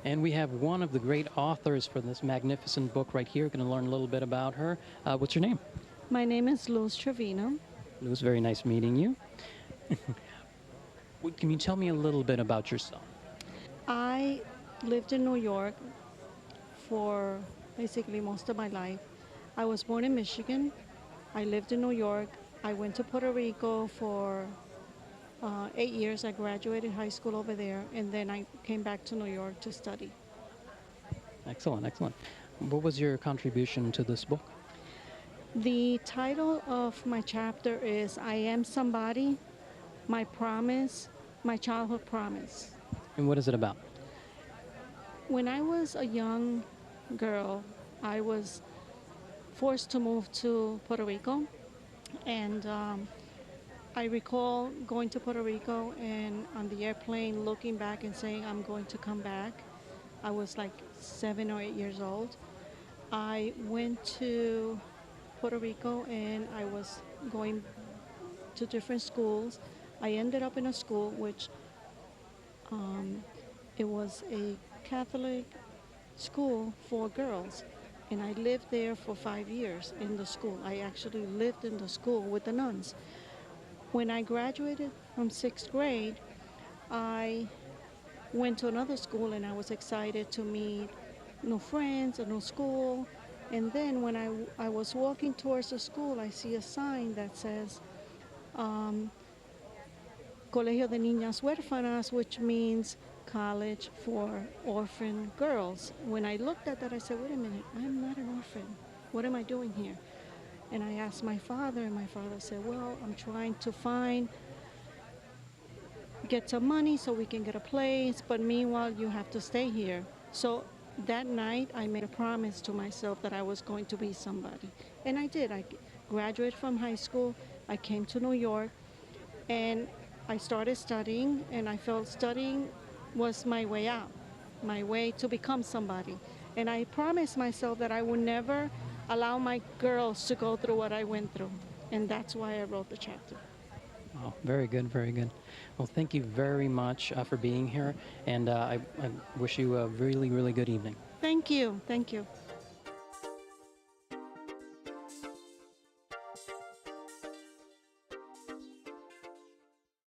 And we have one of the great authors for this magnificent book right here. Going to learn a little bit about her. What's your name? My name is Luz Trevino. Luz, very nice meeting you. Can you tell me a little bit about yourself? I lived in New York for basically most of my life. I was born in Michigan. I lived in New York. I went to Puerto Rico for 8 years. I graduated high school over there, and then I came back to New York to study. Excellent, excellent. What was your contribution to this book? The title of my chapter is I Am Somebody, My Promise, My Childhood Promise. And what is it about? When I was a young girl, I was forced to move to Puerto Rico, and I recall going to Puerto Rico and on the airplane looking back and saying, I'm going to come back. I was like 7 or 8 years old. I went to Puerto Rico and I was going to different schools. I ended up in a school which it was a Catholic school for girls. And I lived there for 5 years in the school. I actually lived in the school with the nuns. When I graduated from sixth grade, I went to another school and I was excited to meet new friends, a new school. And then when I was walking towards the school, I see a sign that says Colegio de Niñas Huérfanas, which means college for orphan girls. When I looked at that, I said, wait a minute, I'm not an orphan. What am I doing here? And I asked my father, and my father said, well, I'm trying to get some money so we can get a place, but meanwhile, you have to stay here. So that night, I made a promise to myself that I was going to be somebody. And I did. I graduated from high school. I came to New York, and I started studying, and I felt studying was my way out, my way to become somebody. And I promised myself that I would never allow my girls to go through what I went through. And that's why I wrote the chapter. Oh, very good, very good. Well, thank you very much for being here, and I wish you a really, really good evening. Thank you. Thank you.